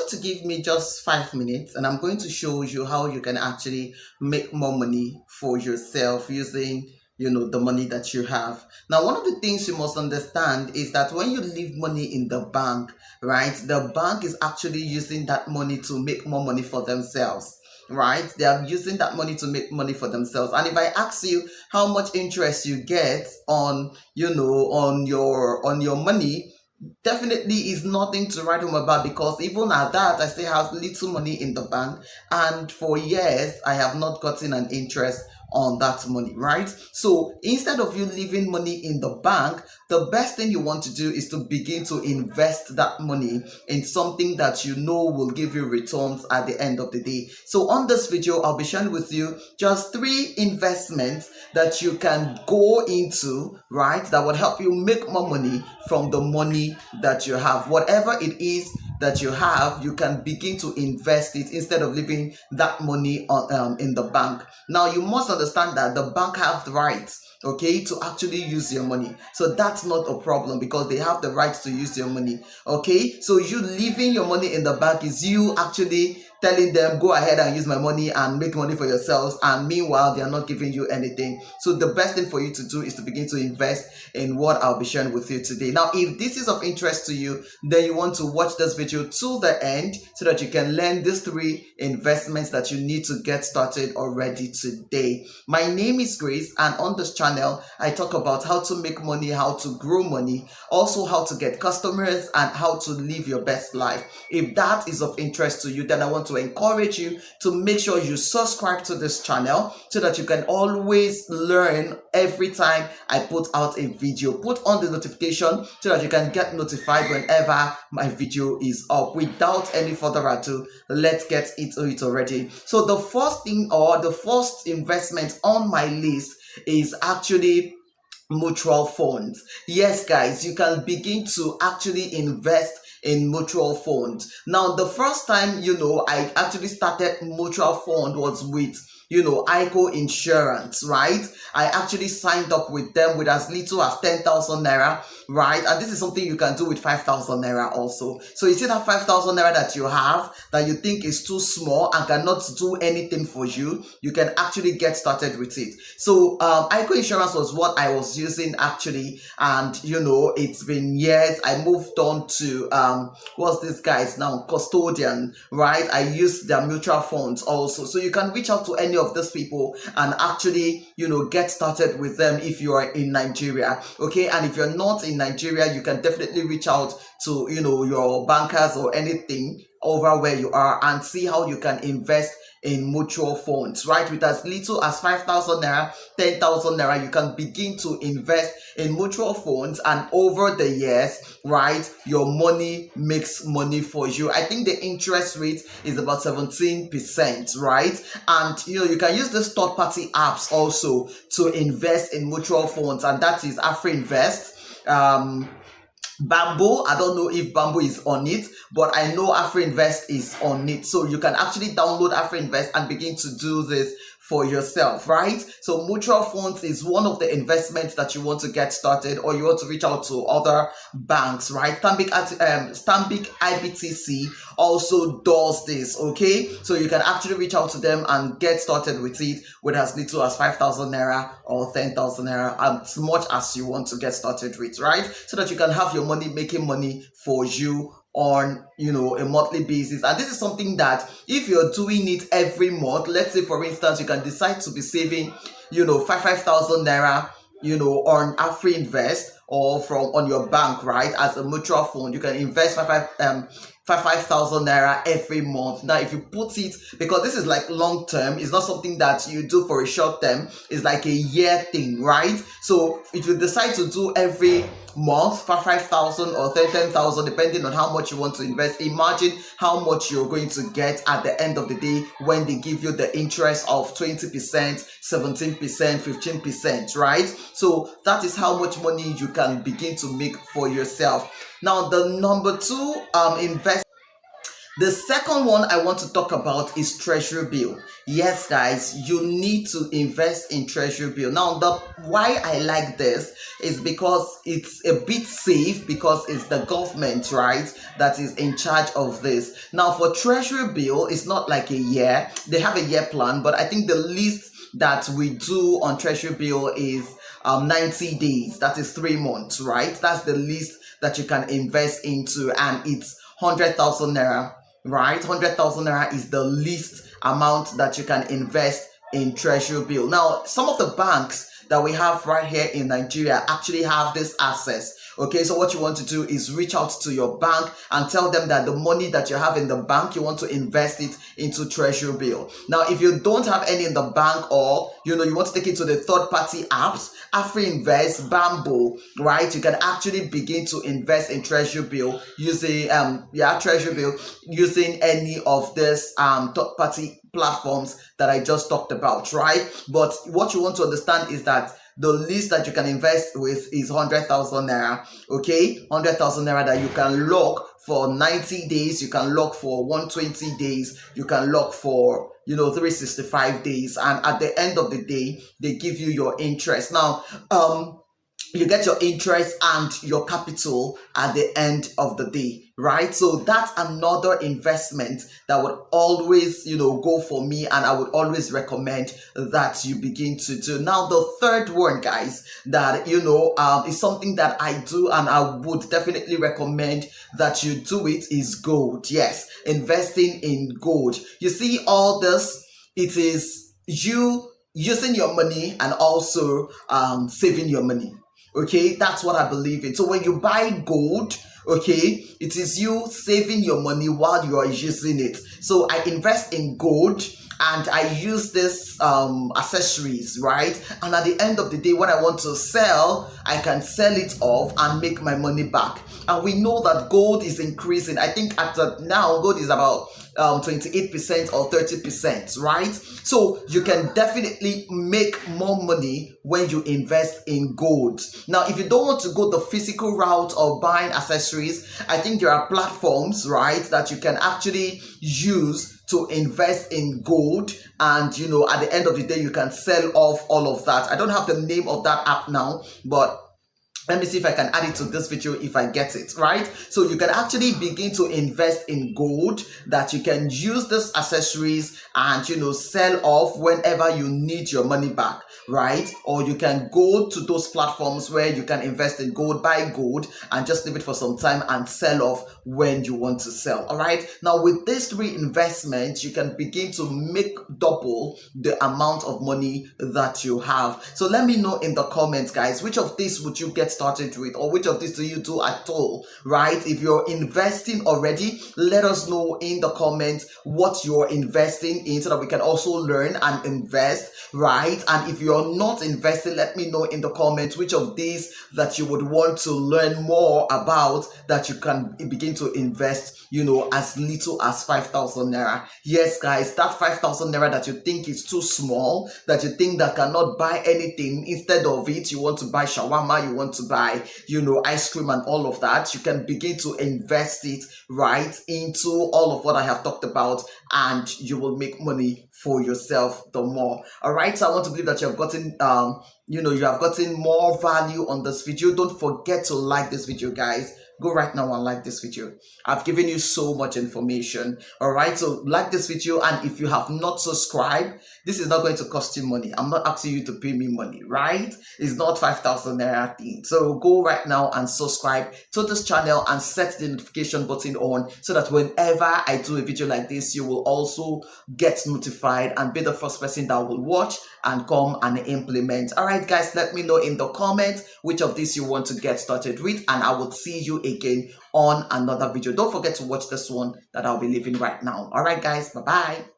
to give me just 5 minutes and I'm going to show you how you can actually make more money for yourself using the money that you have. Now, one of the things you must understand is that when you leave money in the bank, right, the bank is actually using that money to make more money for themselves. Right, they are using that money to make money for themselves. And if I ask you how much interest you get on on your money, definitely is nothing to write home about, because even at that I still have little money in the bank, and for years I have not gotten an interest on that money, right? So instead of you leaving money in the bank, the best thing you want to do is to begin to invest that money in something that you know will give you returns at the end of the day. So on this video, I'll be sharing with you just 3 investments that you can go into, right, that would help you make more money from the money that you have. Whatever it is that you have, you can begin to invest it instead of leaving that money in the bank. Now, you must understand that the bank have the rights, okay, to actually use your money. So that's not a problem, because they have the right to use your money, okay? So you leaving your money in the bank is you actually telling them, go ahead and use my money and make money for yourselves, and meanwhile they are not giving you anything. So the best thing for you to do is to begin to invest in what I'll be sharing with you today. Now, if this is of interest to you, then you want to watch this video to the end so that you can learn these 3 investments that you need to get started already today. My name is Grace, and on this channel I talk about how to make money, how to grow money, also how to get customers, and how to live your best life. If that is of interest to you, then I want to encourage you to make sure you subscribe to this channel so that you can always learn every time I put out a video. Put on the notification so that you can get notified whenever my video is up. Without any further ado, let's get into it already. So the first thing, or the first investment on my list, is actually mutual funds. Yes, guys, you can begin to actually invest in mutual funds. Now, the first time I actually started mutual fund was with ICO Insurance, right? I actually signed up with them with as little as 10,000 naira, right? And this is something you can do with 5,000 naira also. So you see that 5,000 naira that you have that you think is too small and cannot do anything for you, you can actually get started with it. So ICO Insurance was what I was using actually, and it's been years. I moved on to what's this guy's now, Custodian, right? I use their mutual funds also. So you can reach out to any of these people and actually get started with them if you are in Nigeria, okay? And if you're not in Nigeria, you can definitely reach out to your bankers or anything over where you are and see how you can invest in mutual funds, right? With as little as 5,000 naira, 10,000 naira, you can begin to invest in mutual funds, and over the years, right, your money makes money for you. I think the interest rate is about 17%, right? And you can use this third-party apps also to invest in mutual funds, and that is AfriInvest, Bamboo. I don't know if Bamboo is on it, but I know AfriInvest is on it. So you can actually download AfriInvest and begin to do this for yourself, right? So mutual funds is one of the investments that you want to get started, or you want to reach out to other banks, right? Stanbic IBTC also does this, okay? So you can actually reach out to them and get started with it with as little as 5,000 naira or 10,000 naira, as much as you want to get started with, right? So that you can have your money making money for you on a monthly basis. And this is something that if you're doing it every month, let's say for instance you can decide to be saving 5,000 naira on AfriInvest or on your bank, right, as a mutual fund, you can invest 5,000 naira every month. Now, if you put it, because this is like long term, it's not something that you do for a short term, it's like a year thing, right? So if you decide to do every month for 5,000 or 10,000, depending on how much you want to invest, imagine how much you're going to get at the end of the day when they give you the interest of 20%, 17%, 15%, right? So that is how much money you can begin to make for yourself. Now, the number 2 investment The second one I want to talk about is treasury bill. Yes, guys, you need to invest in treasury bill. Now, the why I like this is because it's a bit safe, because it's the government, right, that is in charge of this. Now, for treasury bill, it's not like a year. They have a year plan, but I think the least that we do on treasury bill is 90 days. That is 3 months, right? That's the least that you can invest into, and it's 100,000 naira, right? 100,000 naira is the least amount that you can invest in treasury bill. Now, some of the banks that we have right here in Nigeria actually have this access. Okay, so what you want to do is reach out to your bank and tell them that the money that you have in the bank, you want to invest it into treasury bill. Now, if you don't have any in the bank, or you want to take it to the third party apps, AfriInvest, Bamboo, right, you can actually begin to invest in treasury bill using treasury bill using any of this third party platforms that I just talked about, right? But what you want to understand is that the least that you can invest with is 100,000 naira. Okay, 100,000 naira that you can lock for 90 days, you can lock for 120 days, you can lock for 365 days, and at the end of the day, they give you your interest. Now, you get your interest and your capital at the end of the day, right? So that's another investment that would always, go for me, and I would always recommend that you begin to do. Now, the third one, guys, that, is something that I do and I would definitely recommend that you do it, is gold. Yes, investing in gold. You see, all this, it is you using your money and also saving your money. Okay, that's what I believe in. So when you buy gold, okay, it is you saving your money while you are using it. So I invest in gold and I use this accessories, right? And at the end of the day, when I want to sell, I can sell it off and make my money back. And we know that gold is increasing. I think now gold is about 28% or 30%, right? So you can definitely make more money when you invest in gold. Now, if you don't want to go the physical route of buying accessories, I think there are platforms, right, that you can actually use to invest in gold, and at the end of the day you can sell off all of that. I don't have the name of that app now, but let me see if I can add it to this video if I get it, right? So you can actually begin to invest in gold that you can use this accessories and, sell off whenever you need your money back, right? Or you can go to those platforms where you can invest in gold, buy gold, and just leave it for some time and sell off when you want to sell, all right? Now, with this reinvestment, you can begin to make double the amount of money that you have. So let me know in the comments, guys, which of these would you get started with, or which of these do you do at all, right? If you're investing already, let us know in the comments what you're investing in so that we can also learn and invest, right? And if you're not investing, let me know in the comments which of these that you would want to learn more about, that you can begin to invest, as little as 5,000 naira. Yes, guys, that 5,000 naira that you think is too small, that you think that cannot buy anything, instead of it, you want to buy shawarma, you want to buy, ice cream and all of that, you can begin to invest it, right, into all of what I have talked about, and you will make money for yourself the more. All right, so I want to believe that you have gotten you have gotten more value on this video. Don't forget to like this video, guys. Go right now and like this video. I've given you so much information. All right, so like this video, and if you have not subscribed, this is not going to cost you money. I'm not asking you to pay me money, right? It's not 5,000 naira thing. So go right now and subscribe to this channel and set the notification button on, so that whenever I do a video like this, you will also get notified and be the first person that will watch and come and implement. All right, guys, let me know in the comments which of these you want to get started with, and I will see you again on another video. Don't forget to watch this one that I'll be leaving right now. All right, guys, bye-bye.